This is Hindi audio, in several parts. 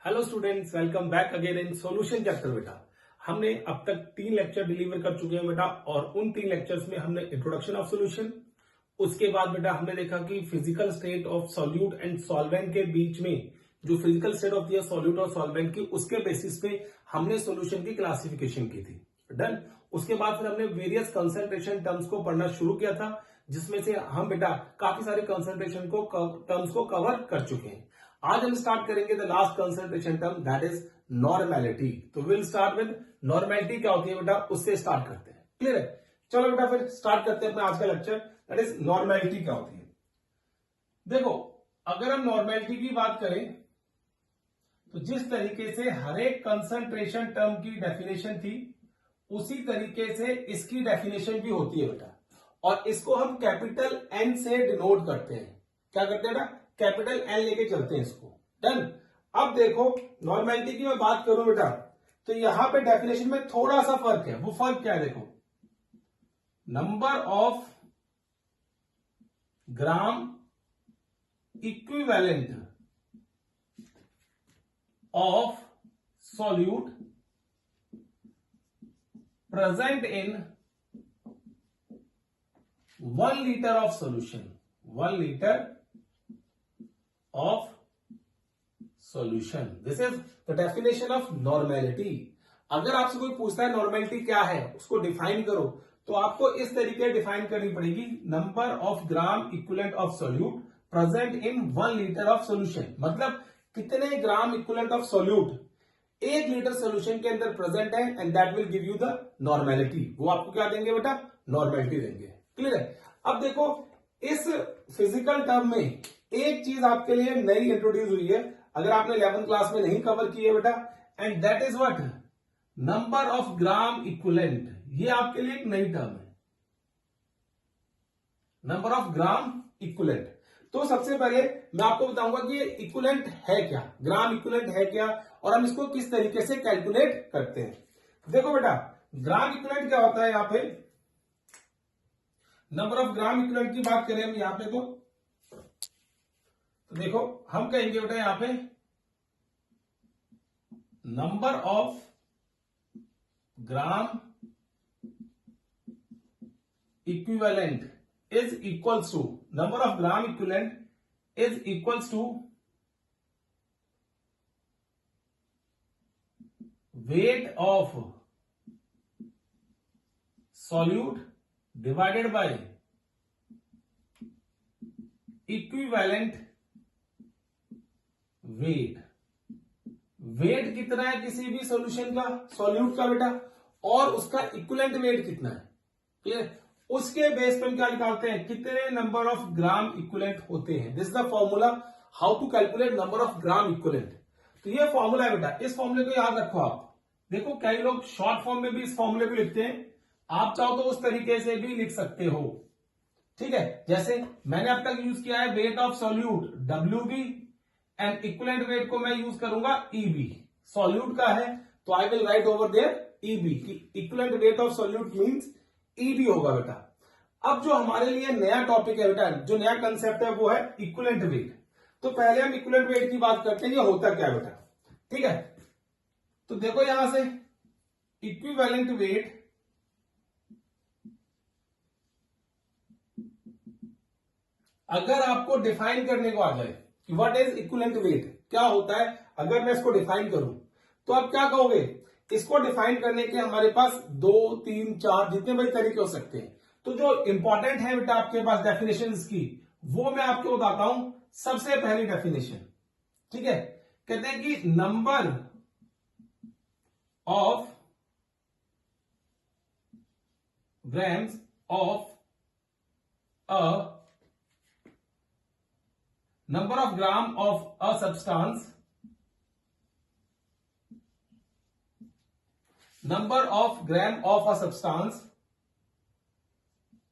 Hello students, welcome back again in solution chapter. बेटा हमने अब तक 3 लेक्चर डिलीवर कर चुके हैं बेटा, और उन 3 लेक्चर्स में हमने इंट्रोडक्शन ऑफ सॉल्यूशन, उसके बाद बेटा हमने देखा कि physical state of solute and solvent के बीच में जो फिजिकल स्टेट ऑफ दिया सॉल्यूट और सॉल्वेंट की, उसके बेसिस पे हमने सॉल्यूशन की क्लासिफिकेशन की थी। डन। उसके बाद फिर हमने वेरियस कंसंट्रेशन टर्म्स को पढ़ना शुरू किया था, जिसमें से हम बेटा काफी सारे कंसंट्रेशन को टर्म्स को कवर कर चुके हैं। आज हम स्टार्ट करेंगे the last concentration term, that is normality. तो विल स्टार्ट विद नॉर्मेलिटी। क्या होती है बेटा, उससे स्टार्ट करते हैं। क्लियर है? चलो बेटा फिर स्टार्ट करते हैं अपना आज का लेक्चर, दैट इज नॉर्मेलिटी क्या होती है। देखो, अगर हम नॉर्मेलिटी की बात करें तो जिस तरीके से हर एक कंसंट्रेशन टर्म की डेफिनेशन थी, उसी तरीके से इसकी डेफिनेशन भी होती है बेटा, और इसको हम कैपिटल एन से डिनोट करते हैं। क्या करते हैं बेटा? कैपिटल एन लेके चलते हैं इसको। डन। अब देखो, नॉर्मेलिटी की मैं बात करूं बेटा, तो यहां पे डेफिनेशन में थोड़ा सा फर्क है। वो फर्क क्या है? देखो, number of gram equivalent of solute present in 1 liter of solution. 1 liter of solution. This is the definition of normality. अगर आपसे कोई पूछता है नॉर्मेलिटी क्या है, उसको डिफाइन करो, तो आपको इस तरीके डिफाइन करनी पड़ेगी। Number of gram equivalent of solute present in 1 litre of solution. मतलब कितने gram equivalent of solute 1 litre solution के अंदर प्रेजेंट है, and that will give you the normality. वो आपको क्या देंगे बेटा? नॉर्मेलिटी देंगे। क्लियर है? अब देखो, इस फिजिकल टर्म में एक चीज आपके लिए नई इंट्रोड्यूस हुई है, अगर आपने 11th क्लास में नहीं कवर की है बेटा, and that is what? Number of gram equivalent. ये आपके लिए एक नई टर्म है, नंबर ऑफ ग्राम इक्विवेलेंट। तो सबसे पहले मैं आपको बताऊंगा कि ये इक्विवेलेंट है क्या, ग्राम इक्विवेलेंट है क्या, और हम इसको किस तरीके से कैलकुलेट करते हैं। देखो बेटा, ग्राम इक्विवेलेंट क्या होता है? यहां पे नंबर ऑफ ग्राम इक्विवेलेंट की बात करें हम यहां पे, तो देखो हम कहेंगे बेटा यहां पे number of gram equivalent is equals to, number of gram equivalent is equals to weight of solute divided by equivalent weight। Weight कितना है किसी भी सॉल्यूशन का, सॉल्यूट का बेटा, और उसका इक्विवेलेंट वेट कितना है। क्लियर? उसके बेस पे हम क्या निकालते हैं? कितने नंबर ऑफ ग्राम इक्विवेलेंट होते हैं। This is the formula how to calculate number of gram equivalent. तो ये फॉर्मूला है बेटा, इस फॉर्मूले को याद रखो आप। देखो, कई लोग शॉर्ट फॉर्म में भी इस फॉर्मूले को लिखते हैं, आप चाहो तो उस तरीके से भी लिख सकते हो। ठीक है? जैसे मैंने अब तक यूज किया है weight of solute WB, and equivalent weight को मैं यूज करूंगा EB। सॉल्यूट का है तो I will write over there EB, equivalent weight of solute means EB होगा बेटा। अब जो हमारे लिए नया टॉपिक है बेटा, जो नया कंसेप्ट है, वो है इक्विवेलेंट वेट। तो पहले हम इक्विवेलेंट वेट की बात करते हैं, ये होता क्या है बेटा। ठीक है? तो देखो यहां से इक्विवेलेंट वेट अगर आपको डिफाइन करने को आ जाए कि व्हाट इज इक्विवेलेंट वेट, क्या होता है, अगर मैं इसको डिफाइन करूं, तो आप क्या कहोगे? इसको डिफाइन करने के हमारे पास 2, 3, 4 जितने बड़े तरीके हो सकते हैं। तो जो इंपॉर्टेंट है बेटा आपके पास डेफिनेशंस की, वो मैं आपको बताता हूं। सबसे पहली डेफिनेशन, ठीक है, कहते हैं कि number of grams of a number of gram of a substance, number of gram of a substance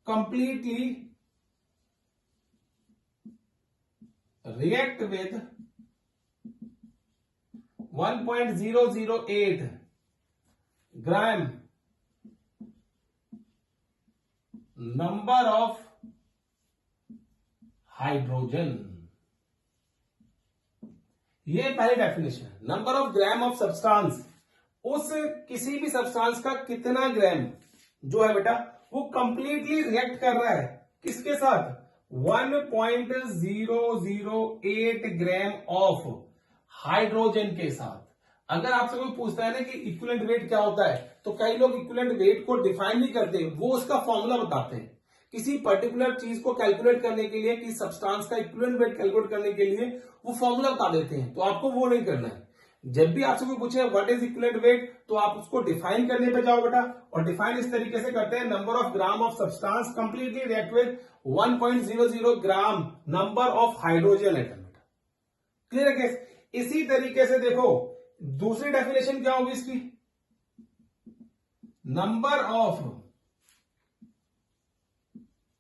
completely react with 1.008 gram number of hydrogen। ये पहली डेफिनेशन है। Number of gram of substance, उस किसी भी सब्सटेंस का कितना ग्राम जो है बेटा वो कंप्लीटली रिएक्ट कर रहा है किसके साथ, 1.008 ग्राम ऑफ हाइड्रोजन के साथ। अगर आपसे कोई पूछता है ना कि इक्विवेलेंट वेट क्या होता है, तो कई लोग इक्विवेलेंट वेट को डिफाइन नहीं करते, वो उसका फॉर्मूला बताते हैं। किसी पर्टिकुलर चीज को कैलकुलेट करने के लिए, किसी सब्सटेंस का इक्विवेलेंट वेट कैलकुलेट करने के लिए वो फॉर्मूला बता देते हैं, तो आपको वो नहीं करना है। जब भी आपसे कोई पूछे व्हाट इज इक्विवेलेंट वेट, तो आप उसको डिफाइन करने पे जाओ बेटा, और डिफाइन इस तरीके से करते हैं, number of gram of substance completely react with 1.00 gram number of hydrogen atom. बेटा क्लियर है केस। इसी तरीके से देखो दूसरी डेफिनेशन क्या होगी इसकी, number of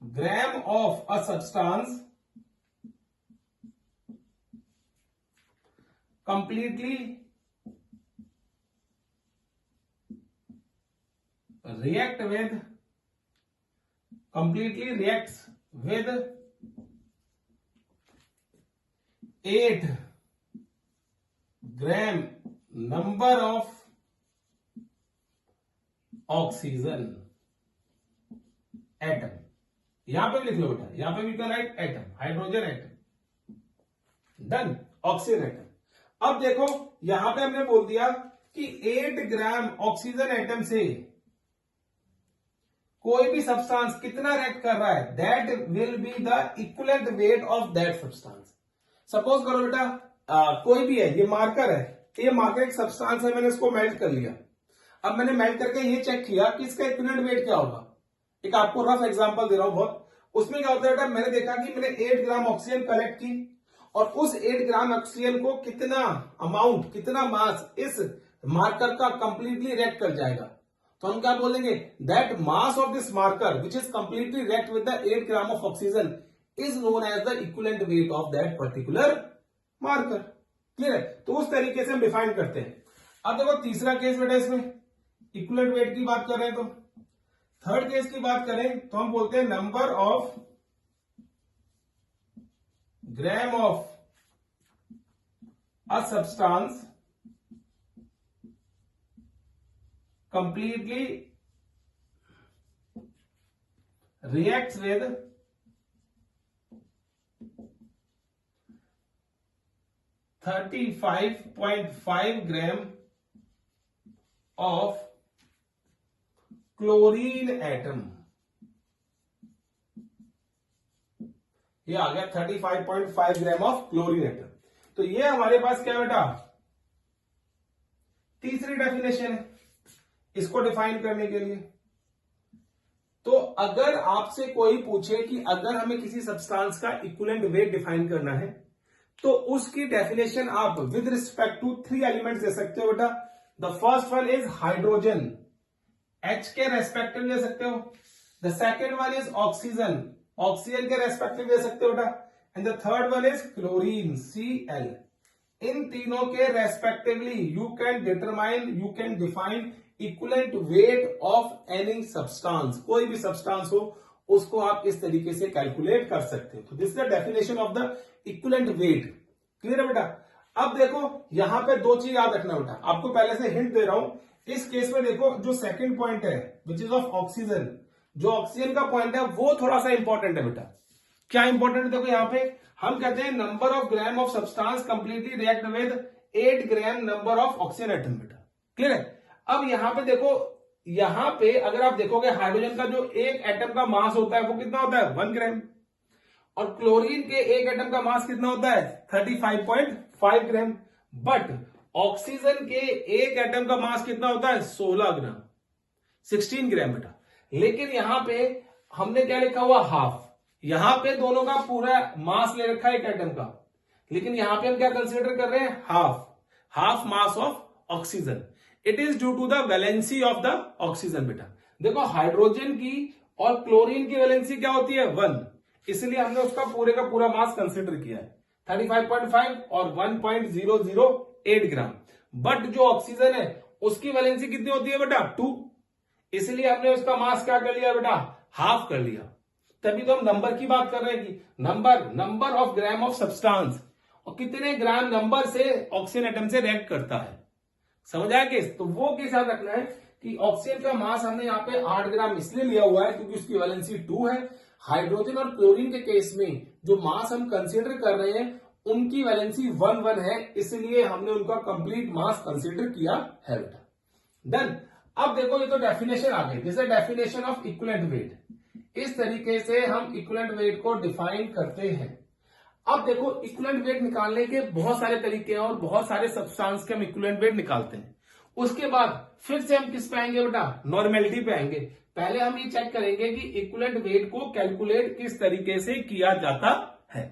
gram of a substance completely reacts with 8 gram number of oxygen atom. यहां पे भी लिख लो बेटा, यहां पे भी क्या right, atom, hydrogen atom, done, oxygen atom. अब देखो यहां पे हमने बोल दिया कि 8 ग्राम ऑक्सीजन एटम से कोई भी सब्सटेंस कितना रिएक्ट कर रहा है, that will be the equivalent weight of that substance. Suppose करो बेटा कोई भी है, ये मार्कर है, ये मार्कर एक सब्सटेंस है, मैंने इसको मेल्ट कर लिया। अब मैंने मेल्ट करके ये चेक किया कि इसका इक्विवेलेंट वेट क्या होगा। एक आपको रफ एग्जांपल दे रहा हूं बहुत, उसमें क्या होता है बेटा, मैंने देखा कि मैंने 8 ग्राम ऑक्सीजन कलेक्ट की और उस 8 ग्राम ऑक्सीजन को कितना अमाउंट, कितना मास इस मार्कर का कंप्लीटली रिएक्ट कर जाएगा। तो हम क्या बोलेंगे, that mass of this marker which is completely react with the 8 gram of oxygen is known as the equivalent weight of that particular marker. Clear है। तो उस तरीके से हम डिफाइन करते हैं। अब देखो तीसरा केस बेटा, इसमें इक्विवेलेंट वेट की बात कर रहे हैं, तो थर्ड केस की बात करें तो हम बोलते हैं number of gram of a substance completely reacts with 35.5 gram of chlorine atom. ये आ गया 35.5 ग्राम ऑफ क्लोरीन एटम। तो ये हमारे पास क्या बेटा, तीसरी डेफिनेशन है इसको डिफाइन करने के लिए। तो अगर आपसे कोई पूछे कि अगर हमें किसी सब्सटेंस का इक्विवेलेंट वेट डिफाइन करना है, तो उसकी डेफिनेशन आप विद रिस्पेक्ट टू 3 एलिमेंट्स दे सकते हो बेटा। The first one is hydrogen, H के रेस्पेक्टिव ले सकते हो। The second one is oxygen, oxygen के रेस्पेक्टिव ले सकते हो बेटा। And the third one is chlorine, Cl। इन तीनों के respectively you can determine, you can define equivalent weight of any substance. कोई भी सब्सटेंस हो उसको आप इस तरीके से कैलकुलेट कर सकते हो। तो this is the definition of the equivalent wait. Clear है बेटा। अब देखो यहां पे 2 चीज याद रखना बेटा, आपको पहले से हिंट दे रहा हूं। इस केस में देखो जो सेकंड पॉइंट है विच इज ऑफ ऑक्सीजन, जो ऑक्सीजन का पॉइंट है वो थोड़ा सा इंपॉर्टेंट है बेटा। क्या इंपॉर्टेंट है, देखो यहां पे हम कहते हैं number of gram of substance completely react with 8 gram number of oxygen atom बेटा। क्लियर है। अब यहां पे देखो, यहां पे अगर आप देखोगे हाइड्रोजन का जो एक एटम का मास होता है वो कितना होता है, 1 ग्राम, और क्लोरीन के एक एटम का मास कितना होता है, 35.5 ग्राम। बट ऑक्सीजन के एक एटम का मास कितना होता है, 16 ग्राम, 16 ग्राम बेटा। लेकिन यहां पे हमने क्या लिखा हुआ, हाफ। यहां पे दोनों का पूरा मास ले रखा है एक एटम का, लेकिन यहां पे हम क्या कंसीडर कर रहे हैं, half mass of oxygen. It is due to the valency of the oxygen बेटा। देखो हाइड्रोजन की और क्लोरीन की वैलेंसी क्या होती है, 1, इसलिए हमने उसका पूरे का पूरा मास कंसीडर किया है 35.5 और 1.008 ग्राम। बट जो ऑक्सीजन है उसकी वैलेंसी कितनी होती है बेटा, 2, इसलिए हमने उसका मास क्या कर लिया बेटा, हाफ कर लिया। तभी तो हम नंबर की बात कर रहे हैं कि number of gram of substance, और कितने ग्राम नंबर से ऑक्सीजन एटम से रिएक्ट करता है। समझ आया केस? तो वो केस याद रखना है कि ऑक्सीजन का मास हमने यहाँ पे 8 ग्राम इसलिए लिया हुआ है क्योंकि उसकी वैलेंसी 2 है। हाइड्रोजन और क्लोरीन के केस में जो मास हम कंसीडर कर रहे हैं उनकी वैलेंसी 1 है, इसलिए हमने उनका कंप्लीट मास कंसीडर किया है बेटा। डन। अब देखो ये तो डेफिनेशन आ गई, जैसे डेफिनेशन ऑफ इक्विवेलेंट वेट। इस तरीके से हम इक्विवेलेंट वेट को डिफाइन करते हैं। अब देखो इक्विवेलेंट वेट निकालने के बहुत सारे तरीके हैं और बहुत सारे सब्सटेंस के हम इक्विवेलेंट वेट निकालते हैं। उसके बाद फिर से हम किस पे आएंगे बेटा? नॉर्मेलिटी पे आएंगे। पहले हम ये चेक करेंगे कि इक्विवेलेंट वेट को कैलकुलेट किस तरीके से किया जाता है।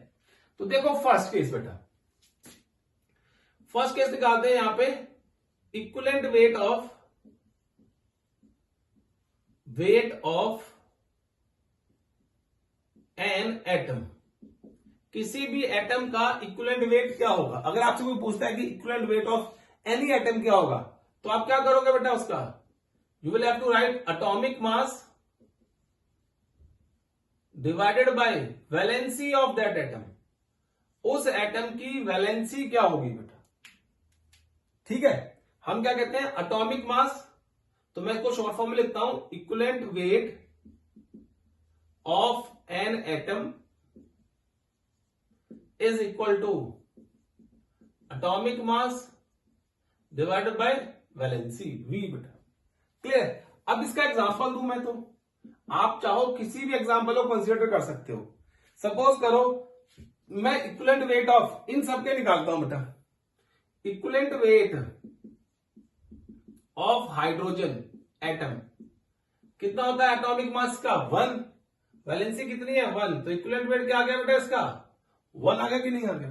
तो देखो फर्स्ट केस बेटा, फर्स्ट केस निकालते हैं यहां पे equivalent weight of an atom. किसी भी एटम का इक्विवेलेंट वेट क्या होगा? अगर आपसे कोई पूछता है कि equivalent weight of any atom क्या होगा, तो आप क्या करोगे बेटा उसका? You will have to write atomic mass divided by valency of that atom. उस एटम की वैलेंसी क्या होगी बेटा? ठीक है, हम क्या कहते हैं? Atomic mass. तो मैं इसको शॉर्ट फॉर्म में लिखता हूं, equivalent weight of an atom is equal to atomic mass divided by valency V बेटा। क्लियर? अब इसका एग्जांपल दूं मैं, तो आप चाहो किसी भी एग्जांपल को कंसीडर कर सकते हो। सपोज करो मैं इक्विवेलेंट वेट ऑफ इन सबके निकालता हूं बेटा। Equivalent weight of hydrogen atom कितना होता है? एटॉमिक मास का 1, वैलेंसी कितनी है? 1। तो इक्विवेलेंट वेट क्या आ गया बेटा इसका? 1 आ गया कि नहीं आ गया?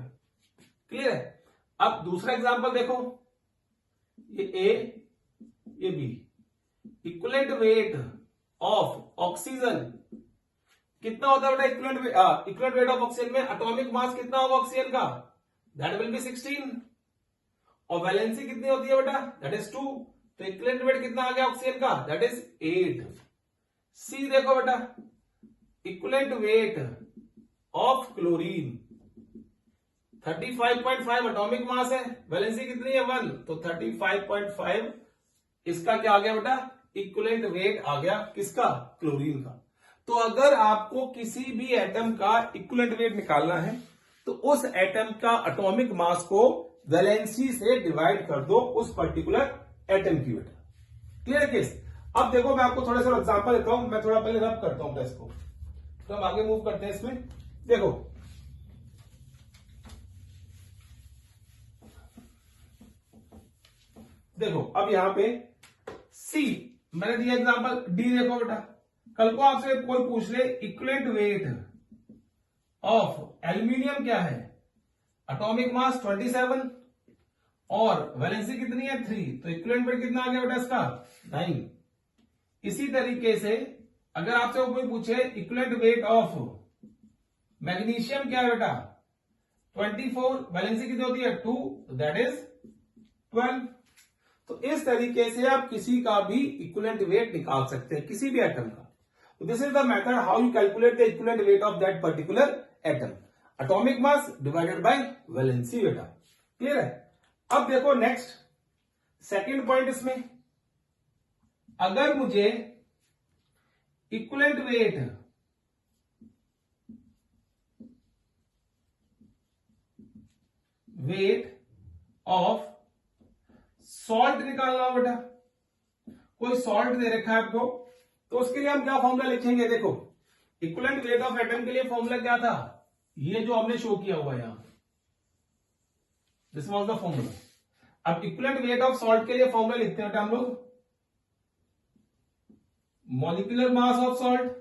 क्लियर है? अब दूसरा एग्जांपल देखो, ये ए ये B. Equivalent weight of oxygen कितना होता है बेटा? इक्विवेलेंट वेट ऑफ ऑक्सीजन में एटॉमिक मास कितना होगा ऑक्सीजन का? That will be 16। और वैलेंसी कितनी होती है बेटा? That is 2। तो इक्विवेलेंट वेट कितना आ गया ऑक्सीजन का? That is 8। सी देखो बेटा, equivalent weight of chlorine 35.5 atomic mass है, वैलेंसी कितनी है? 1। तो 35.5 इसका क्या आ गया बेटा? इक्विवेलेंट वेट आ गया किसका? क्लोरीन का। तो अगर आपको किसी भी एटम का इक्विवेलेंट वेट निकालना है तो उस एटम का एटॉमिक मास को वैलेंसी से डिवाइड कर दो उस पर्टिकुलर एटम की बेटा। Clear case? अब देखो मैं आपको थोड़ा सा एग्जांपल देता हूं। मैं थोड़ा पहले रब करता हूं इसको, तो हम आगे मूव करते हैं इसमें। देखो देखो अब यहां पे सी मैंने दिया एग्जांपल, डी देखो बेटा, कल को आपसे कोई पूछ ले इक्विवेलेंट वेट ऑफ एल्यूमिनियम क्या है? एटॉमिक मास 27 और वैलेंसी कितनी है? 3। तो इक्विवेलेंट वेट कितना आ गया बेटा इसका? 9। इसी तरीके से अगर आपसे कोई पूछे इक्विवेलेंट वेट ऑफ मैग्नीशियम क्या है बेटा? 24, वैलेंसी कितनी होती है? 2, दैट इज 12। तो इस तरीके से आप किसी का भी इक्विवेलेंट वेट निकाल सकते हैं, किसी भी एटम का। तो this is the method how you calculate the equivalent weight of that particular atom. Atomic mass divided by valency बेटा। क्लियर है? अब देखो नेक्स्ट सेकंड पॉइंट इसमें, अगर मुझे इक्विवेलेंट वेट ऑफ सॉल्ट निकालना हो बेटा। कोई सॉल्ट दे रखा है आपको, तो उसके लिए हम क्या फॉर्मूला लिखेंगे? देखो इक्विवेलेंट वेट ऑफ एटम के लिए फॉर्मूला क्या था? ये जो हमने शो किया हुआ है यहां, दिस वाज द फॉर्मूला। अब इक्विवेलेंट वेट ऑफ सॉल्ट के लिए फॉर्मूला लिखते हैं बेटा हम लोग, molecular mass of salt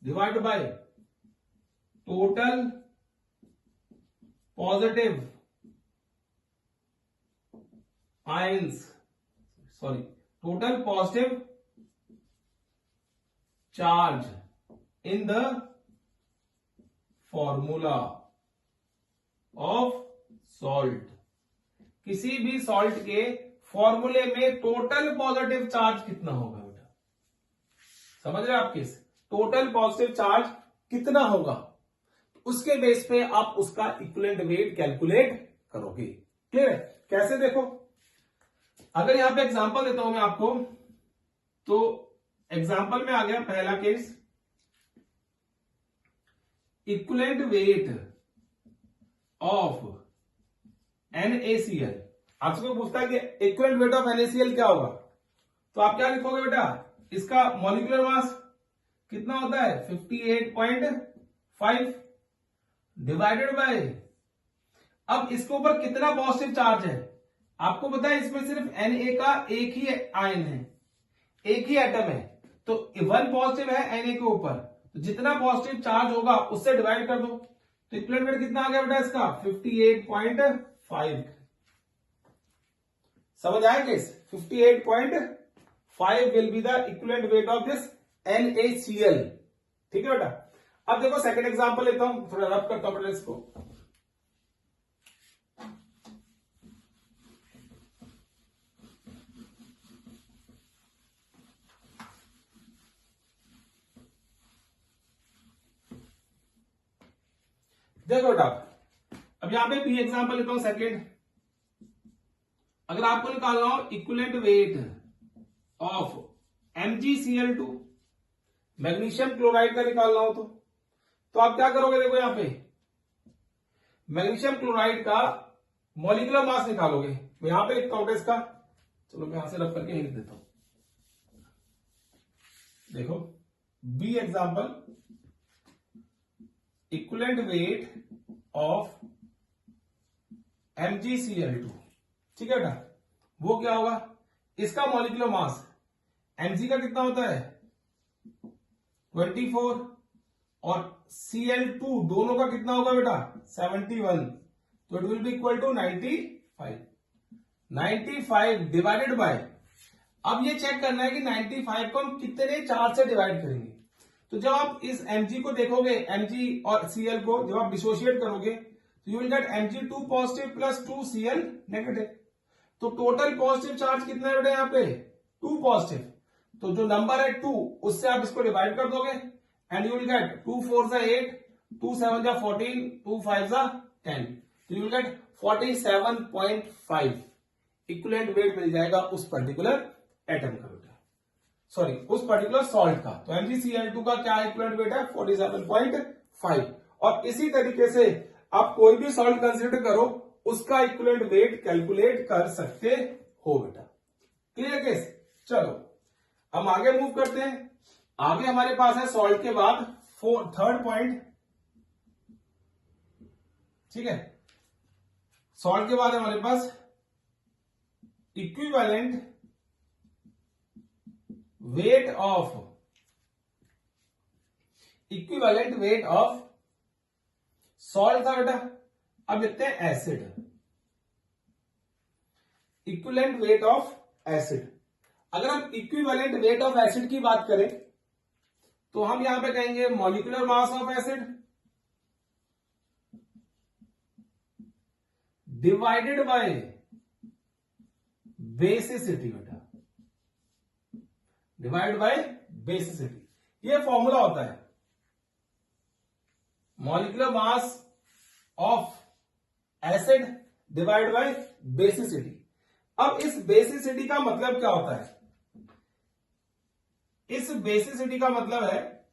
divide by total positive ions, sorry total positive charge in the formula of salt। किसी भी सॉल्ट के फॉर्मूले में टोटल पॉजिटिव चार्ज कितना होगा बेटा? समझ रहे हैं आप? किस टोटल पॉजिटिव चार्ज कितना होगा? उसके बेस पे आप उसका इक्विवेलेंट वेट कैलकुलेट करोगे। क्लियर है? कैसे? देखो, अगर यहां पे एग्जांपल देता हूं मैं आपको, तो एग्जांपल में आ गया पहला case, equivalent weight of NaCl। आपसे कोई पूछता है कि इक्विवेलेंट वेट ऑफ NaCl क्या होगा, तो आप क्या लिखोगे बेटा? इसका मॉलिक्यूलर मास कितना होता है? 58.5 डिवाइडेड बाय, अब इसके ऊपर कितना पॉजिटिव चार्ज है? आपको पता है इसमें सिर्फ Na का एक ही आयन है, एक ही एटम है, तो 1 पॉजिटिव है Na के ऊपर, तो जितना पॉजिटिव चार्ज होगा उससे डिवाइड कर दो, तो इक्विवेलेंट वेट कितना आ गया बेटा इसका? 58.5। समझ आया case? 58.5 will be the equivalent weight of this NaCl। ठीक है बेटा? अब देखो सेकंड एग्जांपल लेता हूं, थोड़ा रब करता हूं बेटा इसको। देखो बेटा, अब यहां पे बी एग्जांपल लेता हूं सेकंड। अगर आपको निकालना हो equivalent weight of MgCl2, magnesium chloride का निकालना हो तो आप क्या करोगे? देखो यहां पे मैग्नीशियम क्लोराइड का मॉलिक्यूलर मास निकालोगे। मैं यहां पे लिखता हूं इसका, चलो मैं यहां से रब करके लिख देता हूं। देखो B example, equivalent weight of MgCl2। ठीक है बेटा? वो क्या होगा? इसका मॉलिक्यूलर मास Mg का कितना होता है? 24, और Cl2 दोनों का कितना होगा बेटा? 71, तो it will be equal to 95। 95 divided by, अब ये चेक करना है कि 95 को हम कितने चार्ज से डिवाइड करेंगे। तो जब आप इस Mg को देखोगे, Mg और Cl को जब आप डिसोशिएट करोगे, तो you will get Mg2 positive plus 2 Cl negative. तो टोटल पॉजिटिव चार्ज कितना है बेटा? यहां पे 2 पॉजिटिव, तो जो नंबर है 2 उससे आप इसको डिवाइड कर दोगे एंड यू विल गेट 2 4 जा 8, 2 7 जा 14, 2 5 जा 10, तो you will get 47.5 equivalent weight मिल जाएगा उस पर्टिकुलर एटम का बेटा, सॉरी उस पर्टिकुलर सॉल्ट का। तो MgCl2 का क्या इक्विवेलेंट वेट है? 47.5। और इसी तरीके से आप कोई भी सॉल्ट कंसिडर करो, उसका इक्विवेलेंट वेट कैलकुलेट कर सकते हो बेटा। Clear case? चलो हम आगे मूव करते हैं। आगे हमारे पास है सॉल्ट के बाद थर्ड पॉइंट। ठीक है, सॉल्ट के बाद हमारे पास इक्विवेलेंट वेट ऑफ सॉल्ट था बेटा। अब लिखते हैं acid, equivalent weight of acid. अगर हम इक्विवेलेंट वेट ऑफ एसिड की बात करें तो हम यहां पे कहेंगे molecular mass of acid divided by basicity बेटा, डिवाइड बाय बेसिसिटी। ये फॉर्मूला होता है, molecular mass of acid divide by basicity. अब इस बेसिसिटी का मतलब क्या होता है? इस बेसिसिटी का मतलब है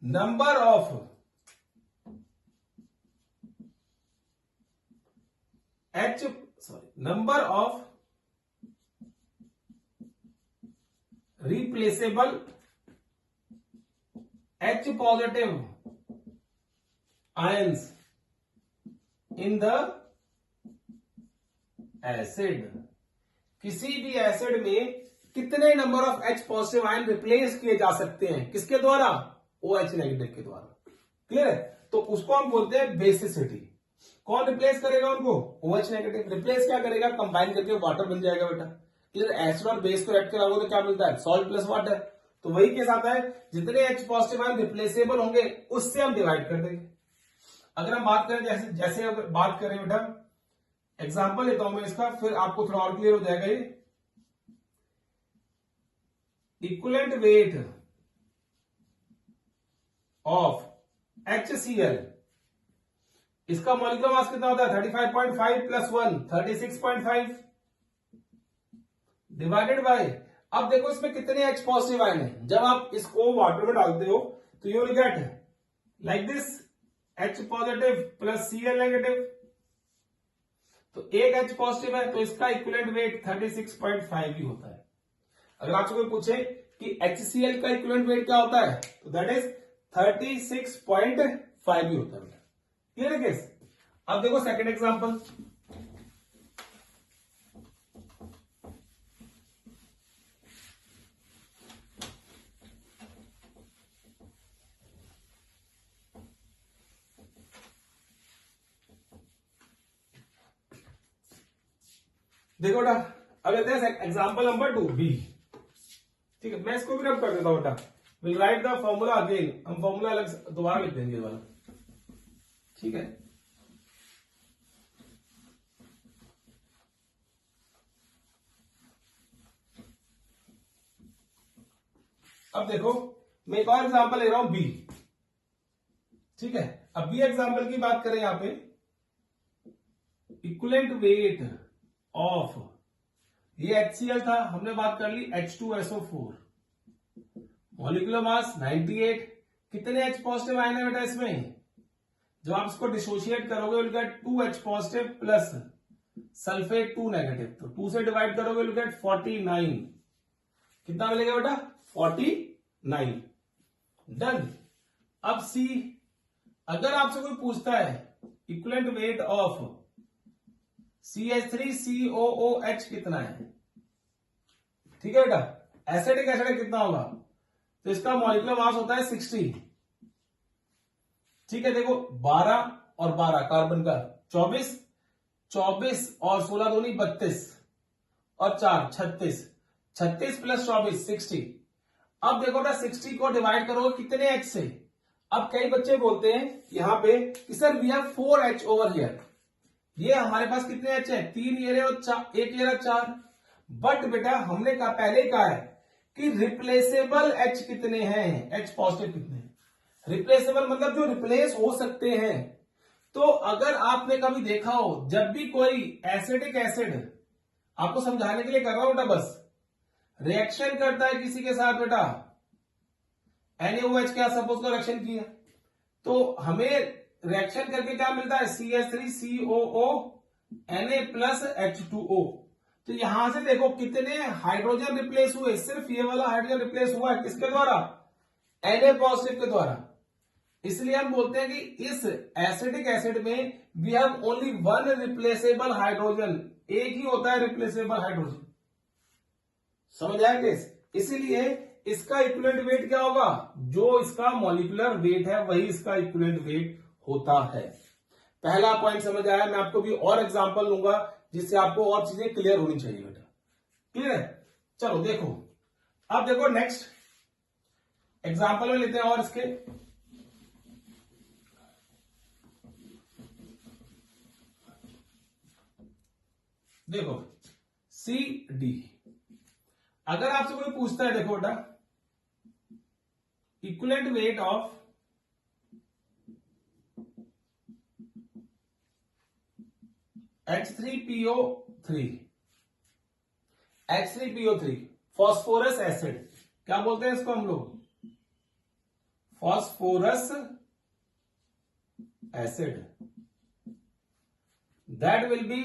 number of replaceable H positive ions in the acid. किसी भी एसिड में कितने number of H positive ion replace किए जा सकते हैं? किसके द्वारा? OH नेगेटिव के द्वारा। क्लियर है? तो उसको हम बोलते हैं बेसिसिटी। कौन रिप्लेस करेगा उनको? OH negative. रिप्लेस क्या करेगा? कंबाइन करके वाटर बन जाएगा बेटा। क्लियर? एसिड और बेस को ऐड कराओगे तो क्या मिलता है? Salt plus water. तो वही केस आता है, जितने H पॉजिटिव आयन रिप्लेसेबल होंगे उससे हम डिवाइड कर देंगे। अगर हम बात करें जैसे अगर बात करें बेटा, एग्जाम्पल लेता हूं मैं इसका, फिर आपको थोड़ा और क्लियर हो जाएगा। ये इक्विवेलेंट वेट ऑफ HCl, इसका मॉलिक्यूलर मास कितना होता है 35.5 प्लस 1 36.5 डिवाइडेड बाय, अब देखो इसमें कितने H पॉजिटिव आयन है, जब आप इसको वाटर में डालते हो तो you will get like this H positive plus Cl negative, तो एक H पॉजिटिव है तो इसका इक्विवेलेंट वेट 36.5 ही होता है। अगर आपसे कोई पूछे कि HCl का इक्विवेलेंट वेट क्या होता है तो दैट इज 36.5 ही होता है। क्लियर है केस? अब देखो सेकंड एग्जांपल, देखो बेटा, अब लेते हैं एग्जांपल नंबर 2 बी। ठीक है, मैं इसको भी रब कर देता हूं बेटा, will write the formula again, हम फॉर्मूला अलग दोबारा लिख देंगे वाला। ठीक है, अब देखो मैं एक और एग्जांपल ले रहा हूं बी। ठीक है, अब बी एग्जांपल की बात करें यहां पे, इक्विवेलेंट वेट ऑफ, ये HCl था, हमने बात कर ली H2SO4, मॉलिक्यूलर मास 98, कितने H पॉजिटिव आए ना बेटा इसमें, जब आप इसको डिसोशिएट करोगे will get 2H positive plus sulphate 2 negative, तो 2 से डिवाइड करोगे विल गेट 49, कितना मिलेगा बेटा 49। डन। अब सी, अगर आपसे कोई पूछता है इक्विवेलेंट वेट ऑफ CH3COOH कितना है, ठीक है बेटा, एसिडिक एसिड कितना होगा, तो इसका मॉलिक्यूलर मास होता है 60। ठीक है, देखो 12 और 12 कार्बन का 24, 24 और 16 दूनी 32 और 4 36, 36 प्लस 24 60। अब देखो बेटा 60 को डिवाइड करोगे कितने H से, अब कई बच्चे बोलते हैं यहां पे कि sir we have 4H over here, ये हमारे पास कितने H है 3 ये रहे और एक ये रहा 4, बट बेटा हमने कहा पहले कहा है कि रिप्लेसेबल H कितने हैं, H पॉजिटिव कितने हैं, रिप्लेसेबल मतलब जो रिप्लेस हो सकते हैं। तो अगर आपने कभी देखा हो जब भी कोई एसिडिक एसिड, आपको समझाने के लिए कर रहा हूं बेटा, बस रिएक्शन करता है किसी के साथ बेटा, NaOH क्या सपोज को रिएक्शन किया, तो हमें रिएक्शन करके क्या मिलता है CH3COO Na प्लस H2O। तो यहां से देखो कितने हाइड्रोजन रिप्लेस हुए, सिर्फ ये वाला हाइड्रोजन रिप्लेस हुआ है किसके द्वारा, Na पॉजिटिव के द्वारा। इसलिए हम बोलते हैं कि इस एसिडिक एसिड में we have only one replaceable hydrogen, एक ही होता है रिप्लेसेबल हाइड्रोजन। समझ आया केस? इसीलिए इसका इक्विवेलेंट वेट क्या होगा, जो इसका मॉलिक्यूलर वेट है वही इसका इक्विवेलेंट वेट होता है। पहला पॉइंट समझ आया, मैं आपको भी और एग्जांपल लूंगा जिससे आपको और चीजें क्लियर होनी चाहिए बेटा। क्लियर है? चलो देखो, अब देखो नेक्स्ट एग्जांपल में लेते हैं और इसके, देखो CD, अगर आपसे कोई पूछता है देखो बेटा equivalent weight of H3PO3, H3PO3 phosphorous acid, क्या बोलते हैं इसको हम लोग, phosphorous acid, that will B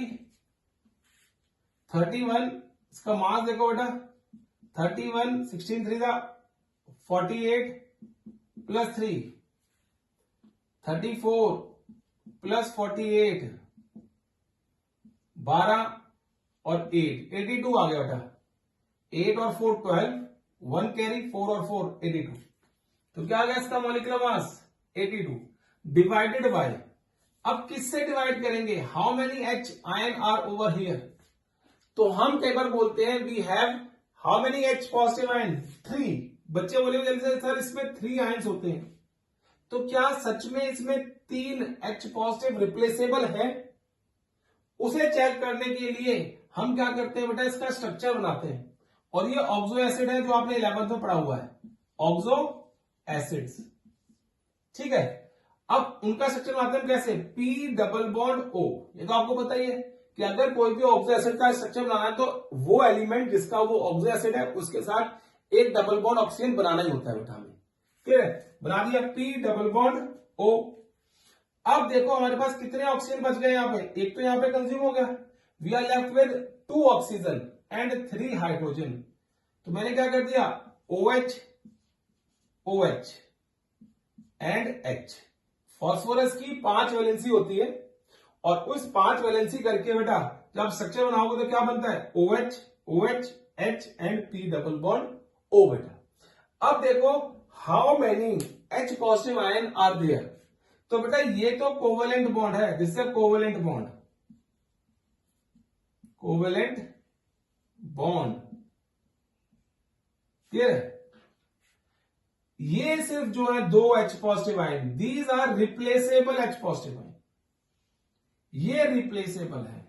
31, इसका मास देखो बेटा 31, 16 3 48 प्लस 3 34 प्लस 48 12 और 8 82 आ गया बेटा, 8 और 4 12, 1 कैरी 4 और 4 82, तो क्या आ गया इसका मॉलिक्यूलर मास 82 डिवाइडेड बाय, अब किससे डिवाइड करेंगे, how many H ion are over here, तो हम कई बार बोलते हैं we have how many H positive ion 3, बच्चे बोले जल्दी से सर इसमें 3 आयन्स होते हैं, तो क्या सच में इसमें 3 H पॉजिटिव रिप्लेसेबल है, उसे चेक करने के लिए हम क्या करते हैं बेटा, इसका स्ट्रक्चर बनाते हैं, और ये ऑक्सो एसिड है जो आपने 11th में पढ़ा हुआ है, ऑक्सो एसिड्स, ठीक है। अब उनका स्ट्रक्चर बनाते हैं कैसे, पी डबल बॉन्ड ओ। ये तो आपको पता ही है कि अगर कोई भी ऑक्सो एसिड का स्ट्रक्चर बनाना है तो वो एलिमेंट जिसका वो ऑक्सो एसिड है उसके साथ एक डबल बॉन्ड ऑक्सीजन बनाना ही होता है बेटा हमें। क्लियर है, बना दिया पी डबल बॉन्ड ओ। अब देखो हमारे पास कितने ऑक्सीजन बच गए यहाँ पे, एक तो यहाँ पे कंज्यूम हो गया, we are left with 2 oxygen and 3 hydrogen. तो मैंने क्या कर दिया, OH OH and H। Phosphorus की 5 वैलेंसी होती है और उस 5 वैलेंसी करके बेटा जब स्ट्रक्चर बनाओगे तो क्या बनता है, OH OH H and P double bond O बेटा। अब देखो how many H positive ion are there. तो बेटा ये तो कोवेलेंट बॉन्ड है, this is covalent bond, covalent bond. Clear है, ये सिर्फ जो है 2 H positive ion, these are replaceable H positive ion, ये रिप्लेसेबल है।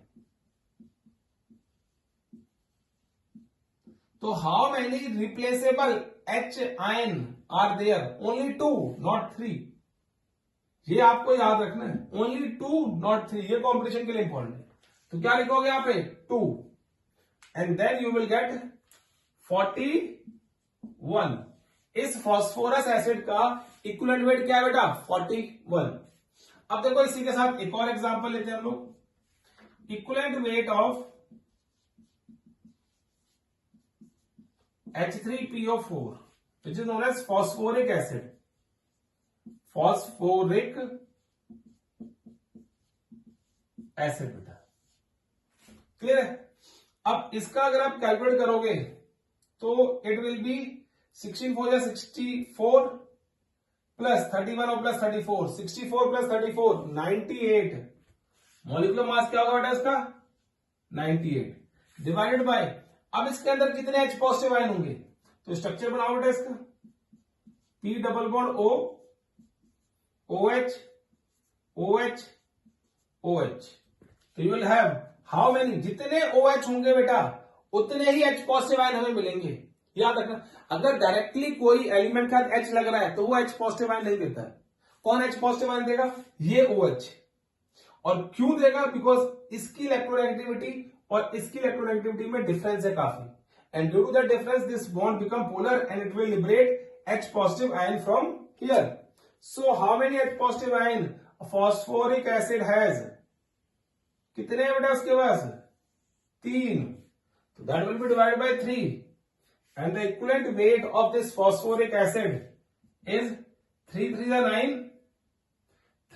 तो how many replaceable H ion are there, only 2 not 3। ये आपको याद रखना है, ओनली 2 नॉट 3, ये कॉम्पिटिशन के लिए इंपॉर्टेंट है। तो क्या लिखोगे यहां पे 2 and then you will get 41। इस फास्फोरस एसिड का इक्विवेलेंट वेट क्या है बेटा, 41। अब देखो इसी के साथ एक और एग्जांपल लेते हैं हम लोग। Equivalent weight of H3PO4 which is known as phosphoric acid, phosphoric acid बेटा। क्लियर है, अब इसका अगर आप कैलकुलेट करोगे तो इट विल बी 16 4 64 प्लस 31 और प्लस 34, 64 प्लस 34 98। मॉलिक्यूलर मास क्या होगा बेटा इसका, 98 डिवाइडेड बाय, अब इसके अंदर कितने H पॉजिटिव आयन होंगे, तो स्ट्रक्चर बनाओ बेटा इसका, P double bond O OH OH OH। तो you will have how many, जितने OH होंगे बेटा उतने ही H पॉजिटिव आयन हमें मिलेंगे। याद रखना, अगर डायरेक्टली कोई एलिमेंट का H लग रहा है तो वो H पॉजिटिव आयन नहीं देता है। कौन H पॉजिटिव आयन देगा, ये OH। और क्यों देगा, बिकॉज इसकी इलेक्ट्रोनेगेटिविटी और इसकी इलेक्ट्रोनेगेटिविटी में डिफरेंस है काफी, and due to that difference this bond become polar and it will liberate H positive ion from here. So how many H positive ion phosphoric acid has, कितने हैं बेटा उसके पास, 3। तो that will be divided by 3 and the equivalent weight of this phosphoric acid is 3 3 is 9,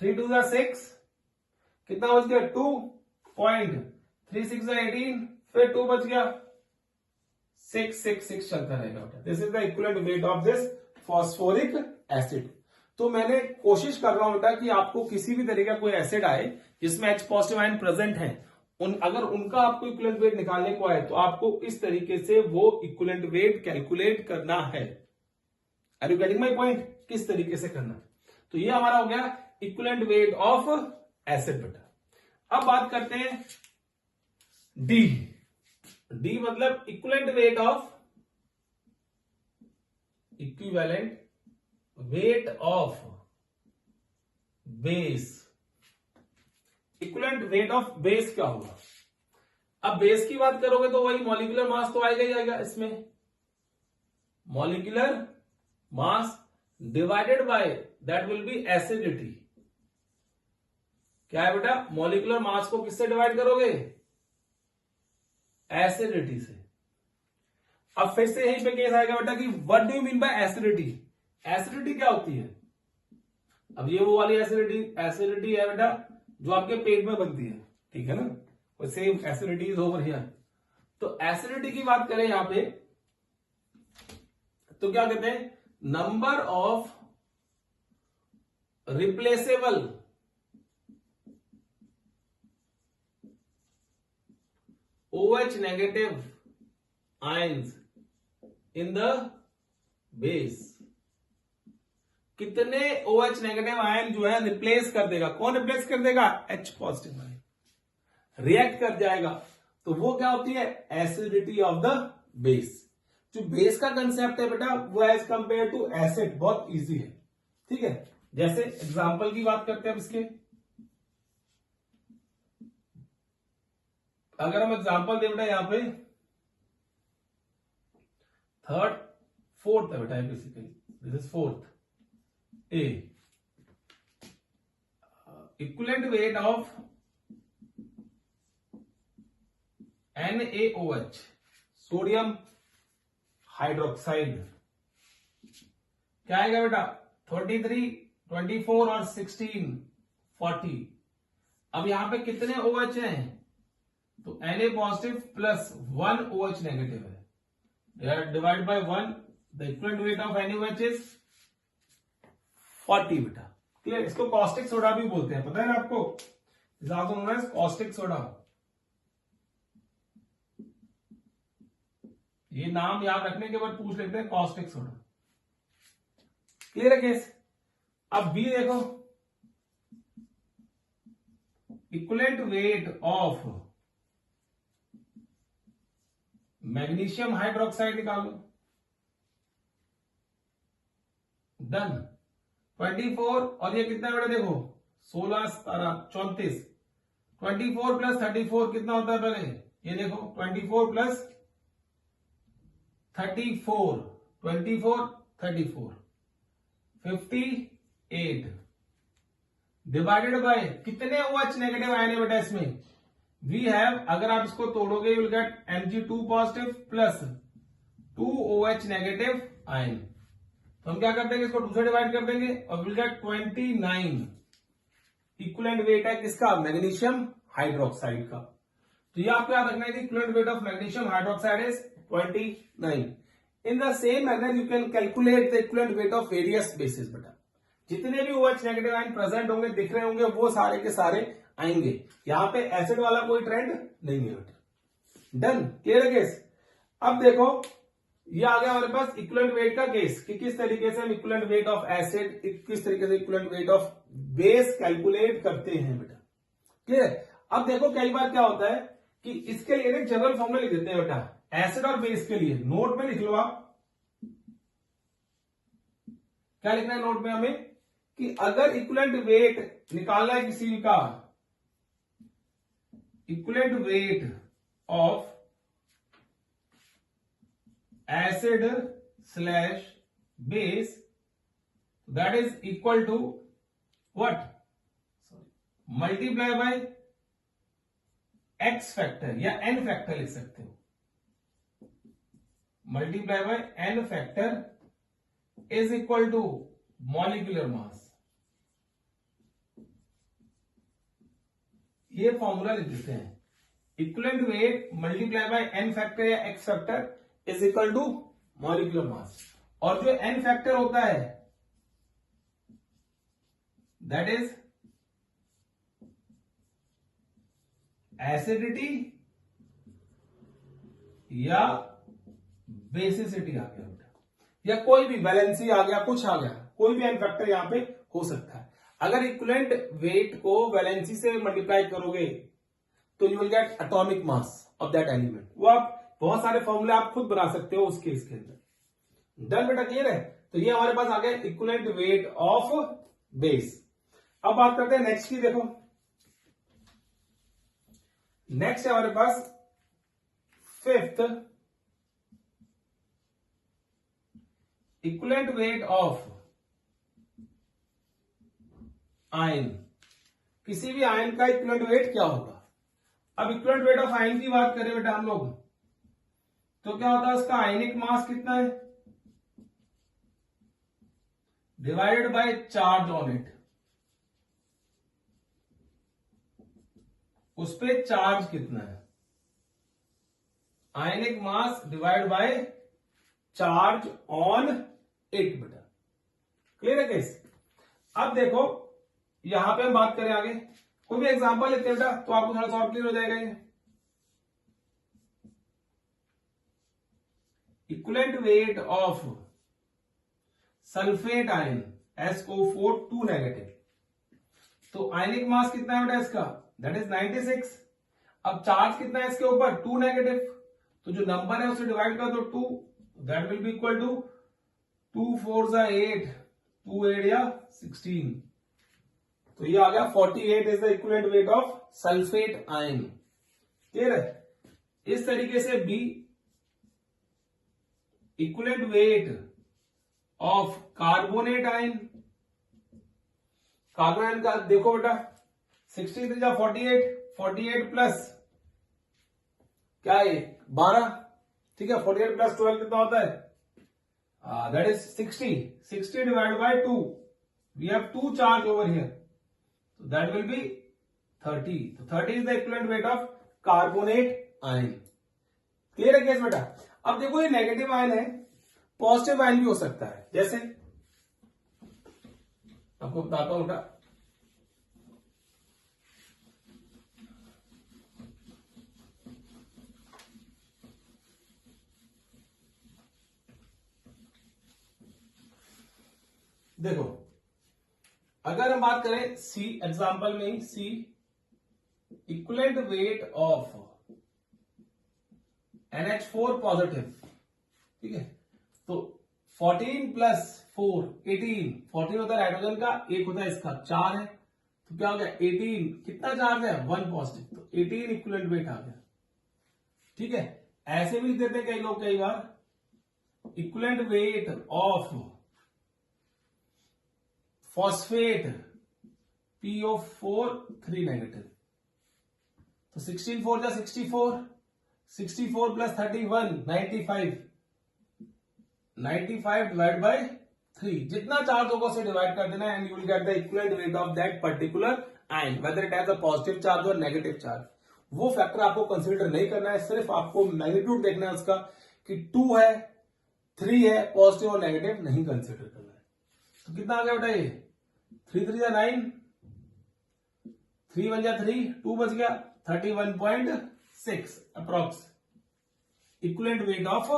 3 2 is 6, कितना बच गया 2.36 is 18, फिर 2 बच गया 6 6 6 चलता रहेगा बेटा। This is the equivalent weight of this phosphoric acid. तो मैंने कोशिश कर रहा हूं बेटा कि आपको किसी भी तरीके का कोई एसिड आए जिसमें H पॉजिटिव आयन प्रेजेंट है, अगर उनका आपको इक्विवेलेंट वेट निकालने को आए तो आपको इस तरीके से वो इक्विवेलेंट वेट कैलकुलेट करना है। Are you getting my point, किस तरीके से करना है। तो ये हमारा हो गया इक्विवेलेंट वेट ऑफ एसिड बेटा। अब बात करते हैं डी। डी मतलब equivalent weight of, equivalent weight of base. Equivalent weight of base क्या होगा, अब बेस की बात करोगे तो वही मॉलिक्यूलर मास तो आएगा ही आएगा इसमें, molecular mass divided by that will B acidity. क्या है बेटा, मॉलिक्यूलर मास को किससे डिवाइड करोगे, एसिडिटी से। अब फिर से यहीं पे केस आएगा बेटा कि what do you mean by acidity. Acidity क्या होती है, अब ये वो वाली एसिडिटी है बेटा जो आपके पेट में बनती है, ठीक है ना, same acidity is over here. तो एसिडिटी की बात करें यहां पे तो क्या कहते हैं, number of replaceable OH negative ions in the base. कितने OH नेगेटिव आयन जो है रिप्लेस कर देगा, कौन रिप्लेस कर देगा, H पॉजिटिव आयन रिएक्ट कर जाएगा। तो वो क्या होती है, एसिडिटी ऑफ द बेस। जो बेस का कंसेप्ट है बेटा वो एज कंपेयर टू एसिड बहुत इजी है, ठीक है। जैसे एग्जाम्पल की बात करते हैं अब इसके, अगर हम एग्जाम्पल दे बेटा यहां पे थर्ड फोर्थ है बेटा, basically this is fourth A, equivalent weight of NaOH sodium hydroxide क्या आएगा बेटा 33, 24 और 16, 40। अब यहां पे कितने OH हैं, तो Na positive plus 1 OH negative है, divide by 1, the equivalent weight of NaOH is 40 बेटा। क्लियर, इसको कॉस्टिक सोडा भी बोलते हैं, पता है ना आपको, is also known as caustic soda. ये नाम याद रखने के बाद पूछ लेते हैं कॉस्टिक सोडा। क्लियर है केस। अब बी देखो, equivalent weight of magnesium hydroxide निकालो, डन। 24 और ये कितना बेटा देखो 16, 17, 34, 24 प्लस 34 कितना होता है पहले ये देखो, 24 प्लस 34, 24, 34, 58 डिवाइडेड बाय कितने OH नेगेटिव आए बेटा इसमें, वी हैव, अगर आप इसको तोड़ोगे you will get Mg2 positive plus 2 OH negative ion. तो हम क्या कर देंगे, इसको 2 से डिवाइड कर देंगे और विल गेट 29 इक्विवेलेंट वेट है किसका, मैग्नीशियम हाइड्रोक्साइड का। तो ये आपको याद रखना है कि equivalent weight of magnesium hydroxide is 29। In the same manner you can calculate the equivalent weight of various bases बेटा, जितने भी OH नेगेटिव आयन प्रेजेंट होंगे दिख रहे होंगे वो सारे के सारे आएंगे, यहां पे एसिड वाला कोई ट्रेंड नहीं है बेटा। डन, क्लियर है केस। अब देखो ये आ गया हमारे पास इक्विवेलेंट वेट का केस कि किस तरीके से हम इक्विवेलेंट वेट ऑफ एसिड, किस तरीके से equivalent weight of base calculate करते हैं बेटा। क्लियर। अब देखो कई बार क्या होता है कि इसके लिए एक जनरल फॉर्मूला लिख देते हैं बेटा, एसिड और बेस के लिए नोट में लिख लो आप, क्या लिखना है नोट में हमें कि अगर इक्विवेलेंट वेट निकालना है किसी का, equivalent weight of acid slash base that is equal to what, multiply by x factor या एन फैक्टर लिख सकते हो, multiply by n factor is equal to molecular mass. ये फॉर्मूला लिख देते हैं, equivalent weight multiply by n factor या x factor is equal to molecular mass. और जो एन फैक्टर होता है दैट इज एसिडिटी या बेसिसिटी आ गया बेटा, या कोई भी वैलेंसी आ गया, कुछ आ गया, कोई भी एन फैक्टर यहां पे हो सकता है। अगर इक्विवेलेंट वेट को वैलेंसी से मल्टीप्लाई करोगे तो you will gate atomic mass of that element. वो आप बहुत सारे फॉर्मूले आप खुद बना सकते हो उस केस के अंदर। डन बेटा, क्लियर है। तो ये हमारे पास आ गया इक्विवेलेंट वेट ऑफ बेस। अब बात करते हैं नेक्स्ट की। देखो नेक्स्ट है हमारे पास fifth, equivalent weight of ion. किसी भी आयन का इक्विवेलेंट वेट क्या होगा। अब इक्विवेलेंट वेट ऑफ आयन की बात करें बेटा हम लोग, तो क्या होता है उसका आयनिक मास कितना है divided by charge on it, उस पे चार्ज कितना है, ionic mass divide by charge on it बेटा। क्लियर है केस। अब देखो यहां पे हम बात करें आगे, कोई भी एग्जांपल लेते हैं बेटा तो आपको थोड़ा सा और क्लियर हो जाएगा ये। Equivalent weight of sulphate ion SO4 2 negative, तो आयनिक मास कितना है बेटा इसका, दैट इज 96। अब चार्ज कितना है इसके ऊपर 2 नेगेटिव, तो जो नंबर है उसे डिवाइड कर दो 2, that will be equal to 2 4 8 2 8 या 16, तो ये आ गया 48 is the equivalent weight of sulphate ion. Clear है? इस तरीके से B equivalent weight of carbonate ion, carbon ion का देखो बेटा 63 या 48, 48 प्लस क्या है 12, ठीक है, 48 प्लस 12 कितना होता है, that is 60, 60 divide by 2, we have 2 charge over here, so that will be 30, तो 30 is the equivalent weight of carbonate ion। Clear है केस बेटा? अब देखो ये नेगेटिव आयन है, पॉजिटिव आयन भी हो सकता है, जैसे आपको बताता हूं बेटा, देखो अगर हम बात करें सी एग्जांपल में ही, see equivalent weight of NH4 positive, ठीक है, तो 14 प्लस 4 18, 14 होता है हाइड्रोजन का, एक होता है इसका 4 है, तो क्या हो गया 18, कितना चार्ज है 1 पॉजिटिव, तो 18 इक्विवेलेंट वेट आ गया। ठीक है, ऐसे भी लिख देते हैं कई लोग कई बार, equivalent weight of phosphate PO4 3 negative, तो 16 4 जा 64, 64 प्लस 31 95, 95 डिवाइड बाय 3, जितना चार्ज होगा उसे डिवाइड कर देना and you will get the equivalent weight of that particular ion, whether it has a positive charge और नेगेटिव चार्ज। वो फैक्टर आपको कंसीडर नहीं करना है, सिर्फ आपको मैग्नीट्यूड देखना है उसका कि 2 है 3 है, पॉजिटिव और नेगेटिव नहीं कंसीडर करना है। तो कितना आ गया बेटा ये 3 3 जा 9, 3 1 जा 3, 2 बच गया 31.6 अप्रोक्स इक्विवेलेंट वेट ऑफ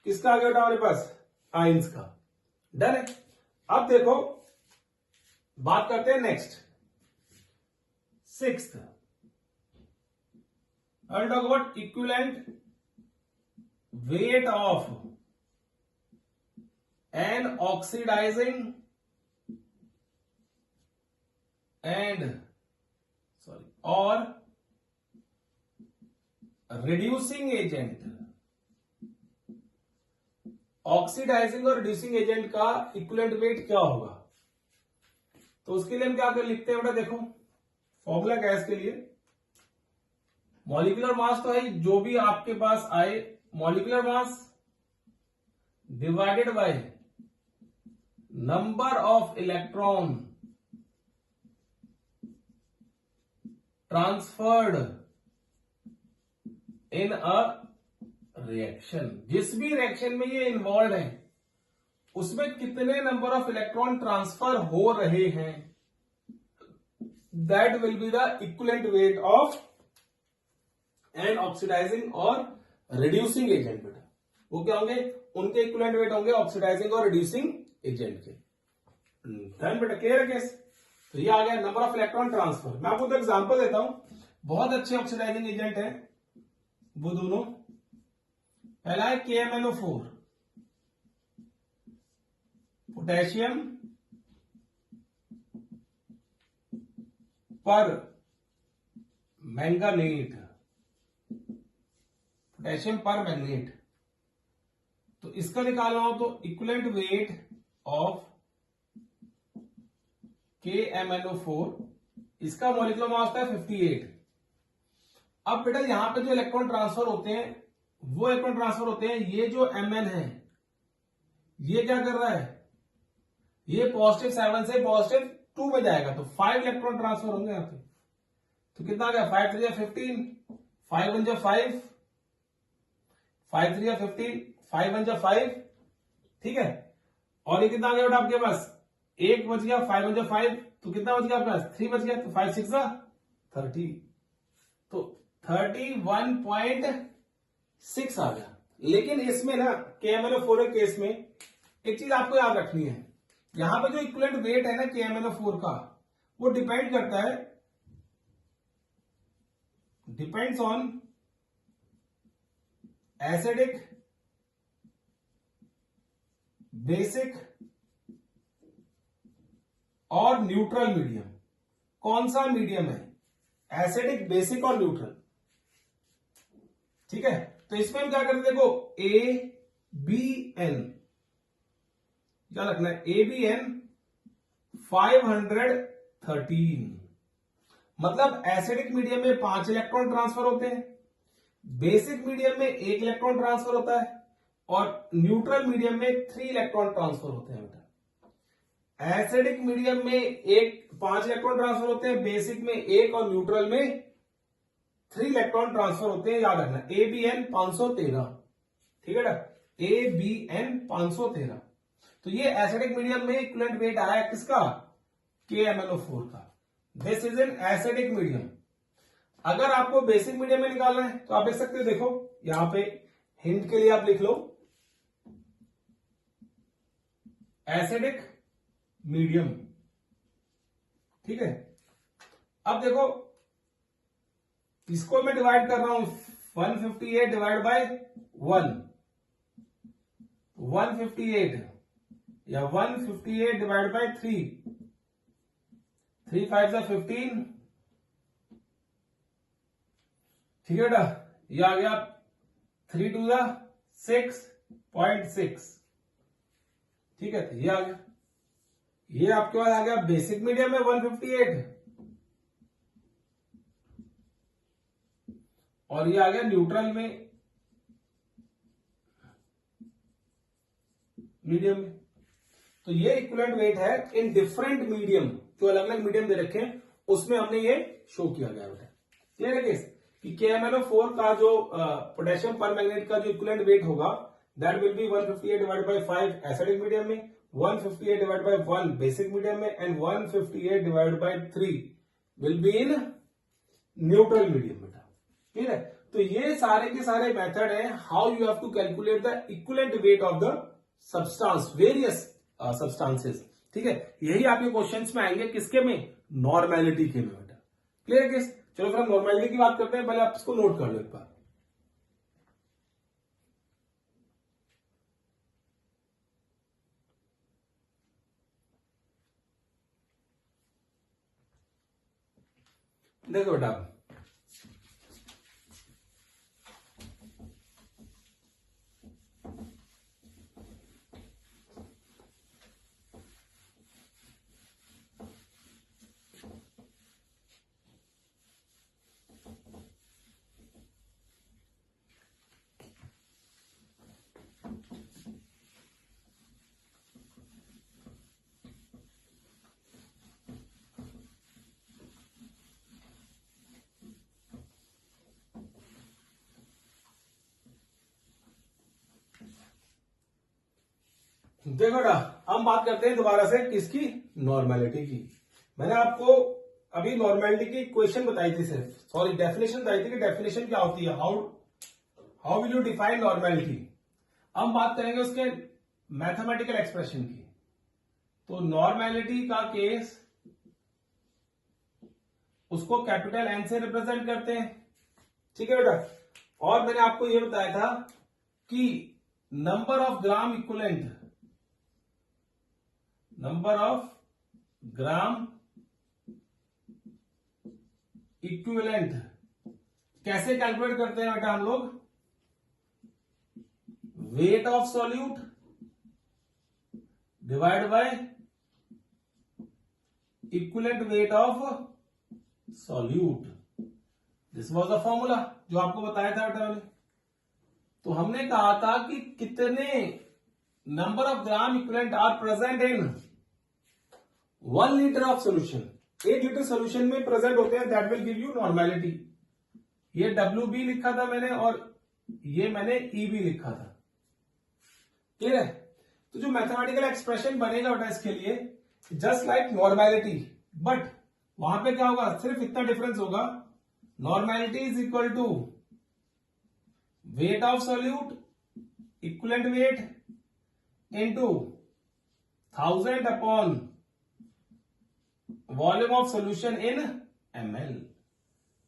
किसका आ गया बेटा हमारे पास, आयंस का। डन है। अब देखो बात करते हैं next, sixth, I will talk about equivalent weight of an oxidising and और रिड्यूसिंग एजेंट। ऑक्सीडाइजिंग और रिड्यूसिंग एजेंट का इक्विवेलेंट वेट क्या होगा, तो उसके लिए हम क्या कर लिखते हैं बेटा, देखो फॉर्मूला क्या है इसके लिए, मॉलिक्यूलर मास तो है जो भी आपके पास आए, molecular mass divided by number of electron transferred in a reaction. जिस भी रिएक्शन में ये इन्वॉल्व है उसमें कितने नंबर ऑफ इलेक्ट्रॉन ट्रांसफर हो रहे हैं, that will be the equivalent weight of an oxidising और रिड्यूसिंग एजेंट। बेटा वो क्या होंगे, उनके इक्विवेलेंट वेट होंगे ऑक्सीडाइजिंग और रिड्यूसिंग एजेंट के। डन बेटा, क्लियर है केस? तो ये आ गया नंबर ऑफ इलेक्ट्रॉन ट्रांसफर। मैं आपको तो एग्जांपल देता हूं, बहुत अच्छे ऑक्सीडाइजिंग एजेंट है वो दोनों। पहला है KMnO4, पोटेशियम पर मैंगनेट, पोटेशियम पर मैंगनेट। तो इसका निकालना हो तो इक्विवेलेंट वेट ऑफ KMnO4, इसका मॉलिक्यूलर मास होता है 58। अब बेटा यहां पे जो इलेक्ट्रॉन ट्रांसफर होते हैं वो इलेक्ट्रॉन ट्रांसफर होते हैं, ये जो Mn है ये क्या कर रहा है, ये पॉजिटिव 7 से पॉजिटिव 2 में जाएगा, तो 5 इलेक्ट्रॉन ट्रांसफर होंगे यहां पे। तो कितना आ गया 5 3 15, 5 1 5, 5 3 15, 5 1 5, ठीक है। और ये कितना आ गया बेटा आपके पास, 1 बच गया, 5 1 5, तो कितना बच गया आपके पास 3 बच गया, तो 5 6 30, तो 31.6 आ गया। लेकिन इसमें ना KMnO4 के केस में एक चीज आपको याद रखनी है, यहां पे जो इक्विवेलेंट वेट है ना KMnO4 का, वो डिपेंड करता है, डिपेंड्स ऑन एसिडिक, बेसिक और न्यूट्रल मीडियम। कौन सा मीडियम है? एसिडिक, बेसिक और न्यूट्रल। ठीक है, तो इसमें हम क्या करते हैं, देखो ABN क्या रखना है, ABN 513। मतलब एसिडिक मीडियम में 5 इलेक्ट्रॉन ट्रांसफर होते हैं, बेसिक मीडियम में 1 इलेक्ट्रॉन ट्रांसफर होता है और न्यूट्रल मीडियम में 3 इलेक्ट्रॉन ट्रांसफर होते हैं बेटा। एसिडिक मीडियम में 5 इलेक्ट्रॉन ट्रांसफर होते हैं, बेसिक में 1 और न्यूट्रल में 3 इलेक्ट्रॉन ट्रांसफर होते हैं, याद रखना। ABN 513, ठीक है ना, ABN 513। तो ये एसिडिक मीडियम में इक्विवेलेंट वेट आया किसका, KMnO4 का। This is an acidic medium. अगर आपको बेसिक मीडियम में निकालना है तो आप देख सकते हो, देखो यहां पे हिंट के लिए आप लिख लो एसिडिक मीडियम। ठीक है, अब देखो इसको मैं डिवाइड कर रहा हूं 158 डिवाइड बाय 1, 158 या 158 डिवाइड बाय 3, 3 5 15, ठीक है बेटा, ये आ गया 3 2 6.6। ठीक है, तो ये आ गया, ये आपके पास आ गया बेसिक मीडियम में 158 और ये आ गया न्यूट्रल में मीडियम में। तो ये इक्विवेलेंट वेट है इन डिफरेंट मीडियम, जो अलग अलग मीडियम दे रखे हैं उसमें हमने ये शो किया गया बेटा। क्लियर है केस कि KMnO4 का जो पोटेशियम पर मैग्नेट का जो इक्विवेलेंट वेट होगा that will B 158 divide by 5 acidic medium में, 158 डिवाइड बाय 1 बेसिक मीडियम में and 158 divide by 3 will be in neutral medium बेटा। ठीक है, तो ये सारे के सारे मेथड है how you have to calculate the equivalent weight of the substance, various substances. ठीक है, यही आपके क्वेश्चंस में आएंगे, किसके में, नॉर्मेलिटी के में बेटा। क्लियर है केस, चलो फिर हम नॉर्मेलिटी की बात करते हैं, पहले आप इसको नोट कर लो एक बार। देखो बेटा, देखो बेटा, हम बात करते हैं दोबारा से किसकी, नॉर्मेलिटी की। मैंने आपको अभी नॉर्मेलिटी की इक्वेशन बताई थी, सिर्फ सॉरी डेफिनेशन बताई थी कि डेफिनेशन क्या होती है, how will you define normality. हम बात करेंगे उसके मैथमेटिकल एक्सप्रेशन की। तो नॉर्मेलिटी का केस उसको कैपिटल N से रिप्रेजेंट करते हैं। ठीक है बेटा, और मैंने आपको यह बताया था कि number of gram equivalent, number of gram equivalent कैसे कैलकुलेट करते हैं बेटा हम लोग, wait of solute divide by equivalent weight of solute. This was the formula जो आपको बताया था बेटा मैंने। तो हमने कहा था कि कितने number of gram equivalent are present in 1 litre of solution, 1 litre solution में प्रेजेंट होते हैं, that will give you normality. ये WB लिखा था मैंने और ये मैंने EB लिखा था। ठीक है, तो जो मैथमेटिकल एक्सप्रेशन बनेगा बेटा इसके लिए, जस्ट लाइक नॉर्मेलिटी, बट वहां पे क्या होगा, सिर्फ इतना डिफरेंस होगा, normality is equal to weight of solute equivalent weight into 1000 upon volume of solution in ml।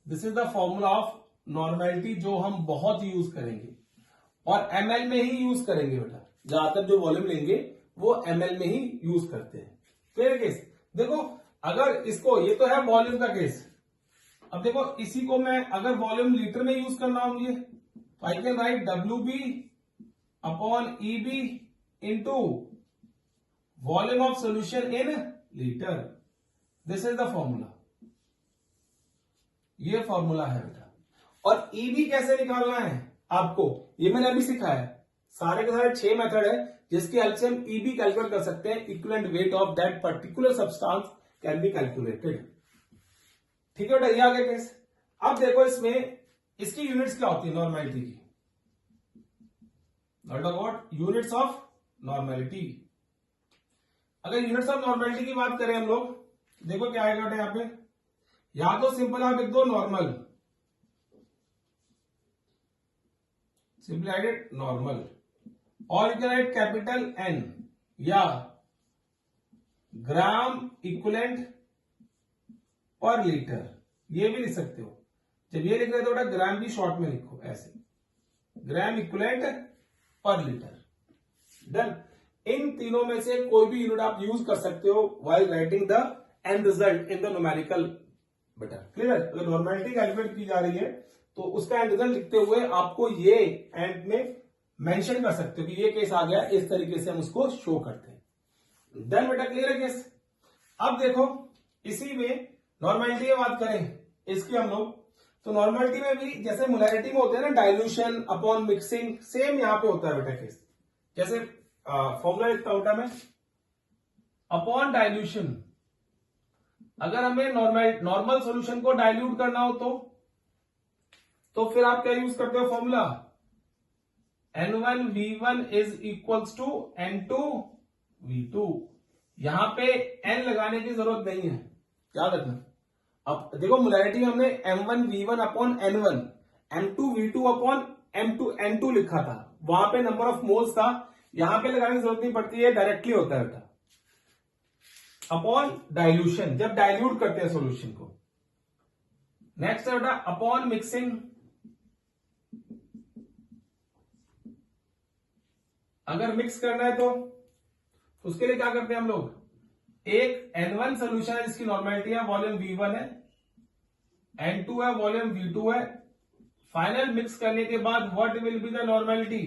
This is the formula of normality जो हम बहुत यूज करेंगे और ml में ही यूज करेंगे बेटा। ज्यादातर जो वॉल्यूम लेंगे वो ml में ही यूज करते हैं। क्लियर केस, देखो अगर इसको, ये तो है वॉल्यूम का केस, अब देखो इसी को मैं अगर वॉल्यूम लीटर में यूज करना हो मुझे, तो I can write WB upon EB into volume of solution in litre. This is the formula, ये फॉर्मूला है बेटा। और EB कैसे निकालना है आपको, ये मैंने अभी सिखाया है। सारे के सारे 6 मेथड है जिसकी हेल्प से हम EB कैलकुलेट कर सकते हैं, equivalent weight of that particular substance can be calculated. ठीक है बेटा, ये आ गया केस। अब देखो इसमें इसकी यूनिट्स क्या होती है नॉर्मेलिटी की, व्हाट यूनिट्स ऑफ नॉर्मेलिटी। अगर यूनिट्स ऑफ नॉर्मेलिटी की बात करें हम लोग, देखो क्या आएगा बेटा यहां पे, या तो सिंपल आप लिख दो नॉर्मल, सिंपली राइट नॉर्मल, और you can write capital N, या ग्राम इक्विवेलेंट पर लीटर, ये भी लिख सकते हो। जब ये लिख रहे हो तो ग्राम भी शॉर्ट में लिखो ऐसे, ग्राम इक्विवेलेंट पर लीटर। डन। इन तीनों में से कोई भी यूनिट आप यूज कर सकते हो while writing the end result in the numerical बेटा। क्लियर है? अगर नॉर्मेलिटी कैलकुलेट की जा रही है तो उसका एंड रिजल्ट लिखते हुए आपको ये एंड में मेंशन कर सकते हो कि ये केस आ गया, इस तरीके से हम उसको शो करते हैं। डन बेटा, क्लियर है केस। अब देखो इसी में नॉर्मेलिटी की बात करें इसकी हम लोग, तो नॉर्मेलिटी में भी जैसे मोलैरिटी में होते हैं ना डाइल्यूशन अपॉन मिक्सिंग, सेम यहां पे होता है बेटा केस। जैसे फॉर्मूला लिखता हूं मैं, अपॉन डाइल्यूशन, अगर हमें नॉर्मल सॉल्यूशन को डाइल्यूट करना हो तो फिर आप क्या यूज करते हो formula, N1V1 is equals to N2V2। यहां पे N लगाने की जरूरत नहीं है, याद रखना। अब देखो मोलैरिटी में हमने M1V1 upon N1, M2V2 upon M2N2 लिखा था, वहां पे नंबर ऑफ मोल्स था, यहां पे लगाने की जरूरत नहीं पड़ती है, डायरेक्टली होता है बेटा अपॉन डाइल्यूशन, जब डाइल्यूट करते हैं सॉल्यूशन को। नेक्स्ट है बेटा अपॉन मिक्सिंग, अगर मिक्स करना है तो उसके लिए क्या करते हैं हम लोग, एक N1 सोल्यूशन है जिसकी नॉर्मेलिटी है वॉल्यूम V1 है, N2 है वॉल्यूम V2 है, फाइनल मिक्स करने के बाद what will be the normality.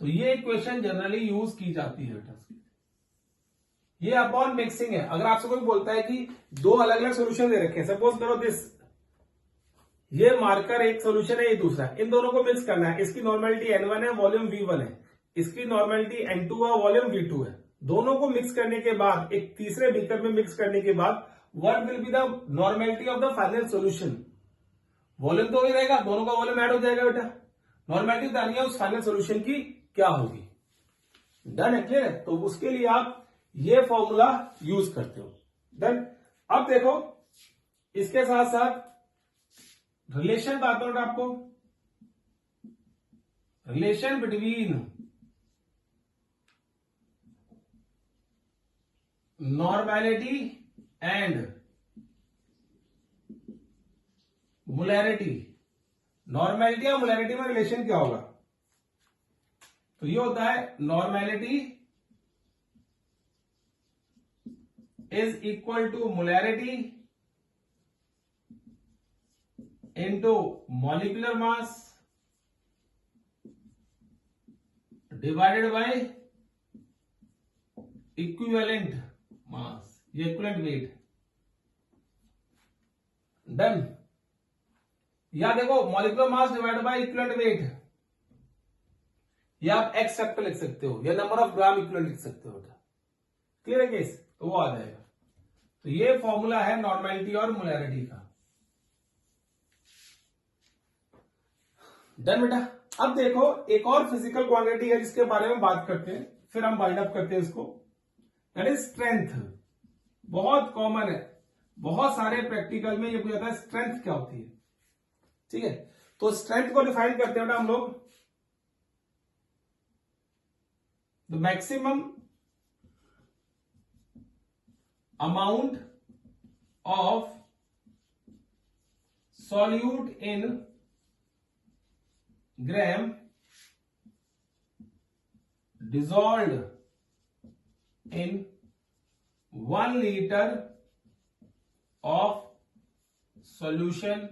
तो ये इक्वेशन जनरली यूज की जाती है बेटा, ये अपॉन मिक्सिंग है। अगर आपसे कोई बोलता है कि दो अलग अलग सोल्यूशन दे रखे हैं, सपोज करो दिस, ये मार्कर एक सोल्यूशन है, ये दूसरा, इन दोनों को मिक्स करना है, इसकी नॉर्मेलिटी N1 है वॉल्यूम V1 है, इसकी नॉर्मेलिटी N2 है वॉल्यूम V2 है। दोनों को मिक्स करने के बाद, एक तीसरे बीकर में मिक्स करने के बाद what will be the normality of the final solution. Volume तो वही रहेगा, दोनों का वॉल्यूम ऐड हो जाएगा बेटा, नॉर्मेलिटी बतानी है उस फाइनल सॉल्यूशन की क्या होगी। डन है, क्लियर है? तो उसके लिए आप ये फॉर्मूला यूज करते हो। डन। अब देखो इसके साथ साथ रिलेशन बताता हूं आपको, relation between normality and molarity. Normality और मोलैरिटी में रिलेशन क्या होगा, तो ये होता है normality is equal to molarity into molecular mass divided by equivalent mass, ये इक्विवेलेंट वेट। डन। या देखो molecular mass divided by equivalent weight, या आप एक्स फैक्टर लिख सकते हो, या नंबर ऑफ ग्राम इक्विवेलेंट लिख सकते हो। क्लियर है केस? तो वो आ जाएगा। तो ये फॉर्मूला है नॉर्मेलिटी और मोलैरिटी का। डन बेटा। अब देखो एक और फिजिकल क्वांटिटी है जिसके बारे में बात करते हैं, फिर हम वाइंड अप करते हैं इसको, दैट इज स्ट्रेंथ। बहुत कॉमन है, बहुत सारे प्रैक्टिकल में ये पूछा जाता है स्ट्रेंथ क्या होती है। ठीक है, तो स्ट्रेंथ को डिफाइन करते हैं बेटा हम लोग, the maximum amount of solute in gram dissolved in 1 liter of solution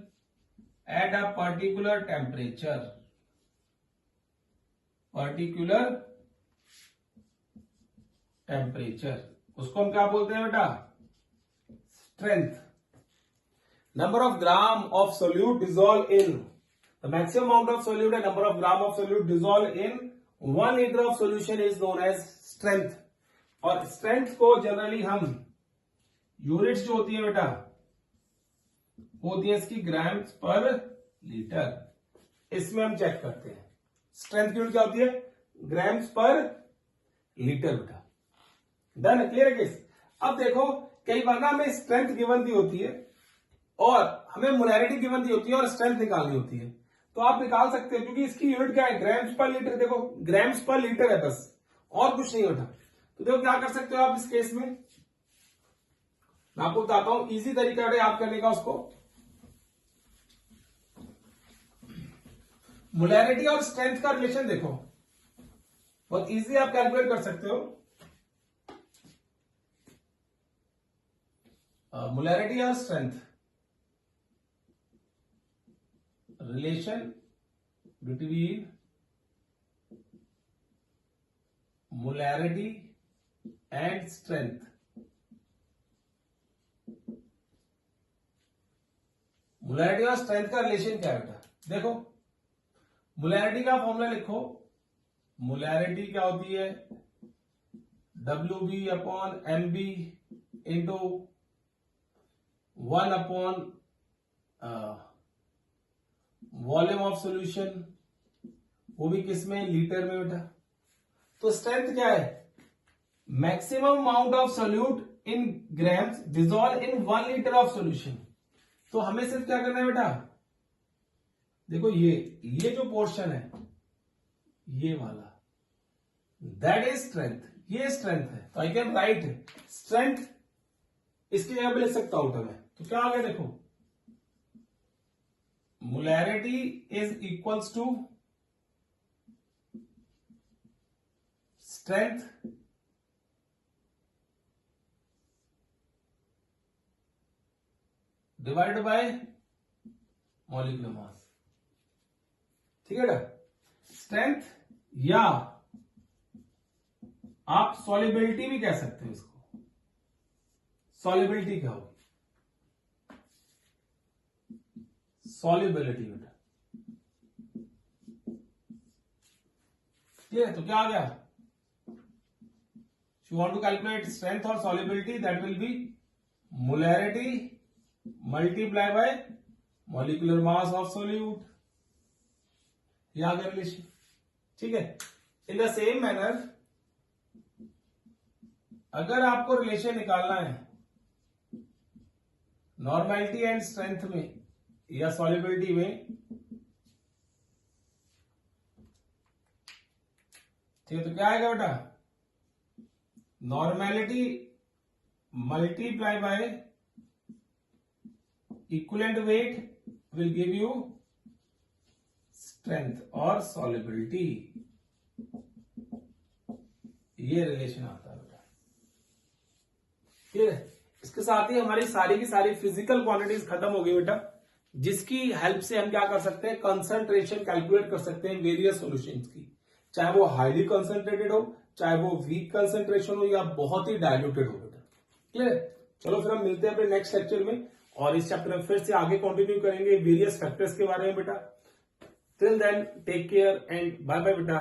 at a particular temperature. उसको हम क्या बोलते हैं बेटा? Strength. Number of gram of solute dissolved in the maximum amount of solute and number of gram of solute dissolved in 1 liter of solution is known as strength. और स्ट्रेंथ को जनरली हम यूनिट्स जो होती है बेटा वो होती है इसकी ग्राम्स पर लीटर. इसमें हम चेक करते हैं स्ट्रेंथ की यूनिट क्या होती है? ग्राम्स पर लीटर बेटा. डन. क्लियर है केस? अब देखो कई बार ना हमें स्ट्रेंथ गिवन दी होती है और हमें मोलैरिटी गिवन दी होती है और स्ट्रेंथ निकालनी होती है. तो आप निकाल सकते हैं क्योंकि इसकी यूनिट क्या है? ग्राम्स पर लीटर. देखो ग्राम्स पर लीटर है बस, और कुछ नहीं होता. तो देखो क्या कर सकते हो आप इस केस में. मैं आपको बताता हूं इजी तरीका है याद करने का उसको. मोलैरिटी और स्ट्रेंथ का रिलेशन देखो, बहुत इजी आप कैलकुलेट कर सकते हो. मोलैरिटी और strength relation between molarity and strength. Molarity और स्ट्रेंथ का रिलेशन क्या है बेटा? देखो मोलैरिटी का फॉर्मूला लिखो. मोलैरिटी क्या होती है? WB upon MB into 1 upon volume of solution, वो भी किसमें? लीटर में बेटा. तो स्ट्रेंथ क्या है? Maximum amount of solute in grams dissolve in 1 litre of solution. तो हमें सिर्फ क्या करना है बेटा? देखो ये जो पोर्शन है ये वाला, दैट इज स्ट्रेंथ. ये स्ट्रेंथ है. तो आई कैन राइट स्ट्रेंथ इसकी जगह पे लिख सकता हूं मैं. तो क्या आ गया देखो, molarity is equals to strength divided by molecular mass. ठीक है ना? स्ट्रेंथ या आप सॉल्युबिलिटी भी कह सकते हो इसको. सॉल्युबिलिटी क्या होगी? सॉल्युबिलिटी बेटा. ठीक है? तो क्या आ गया? You want to calculate strength और solubility, that will be molarity multiply by molecular mass of solute. ये आ गया रिलेशन. ठीक है? इन द सेम मैनर अगर आपको रिलेशन निकालना है नॉर्मैलिटी एंड स्ट्रेंथ में या सॉल्युबिलिटी में, ठीक है, तो क्या आएगा बेटा? Normality multiply by equivalent weight will give you strength और सॉल्युबिलिटी. ये रिलेशन आता है बेटा. ठीक है? इसके साथ ही हमारी सारी की सारी फिजिकल क्वांटिटीज खत्म हो गई बेटा, जिसकी हेल्प से हम क्या कर सकते हैं? कंसंट्रेशन कैलकुलेट कर सकते हैं वेरियस सॉल्यूशंस की, चाहे वो हाईली कंसंट्रेटेड हो, चाहे वो वीक कंसंट्रेशन हो, या बहुत ही डायल्यूटेड हो बेटा. क्लियर? चलो फिर हम मिलते हैं अपने नेक्स्ट लेक्चर में और इस चैप्टर में फिर से आगे कंटिन्यू करेंगे वेरियस फैक्टर्स के बारे में बेटा. Till then take care and bye bye बेटा.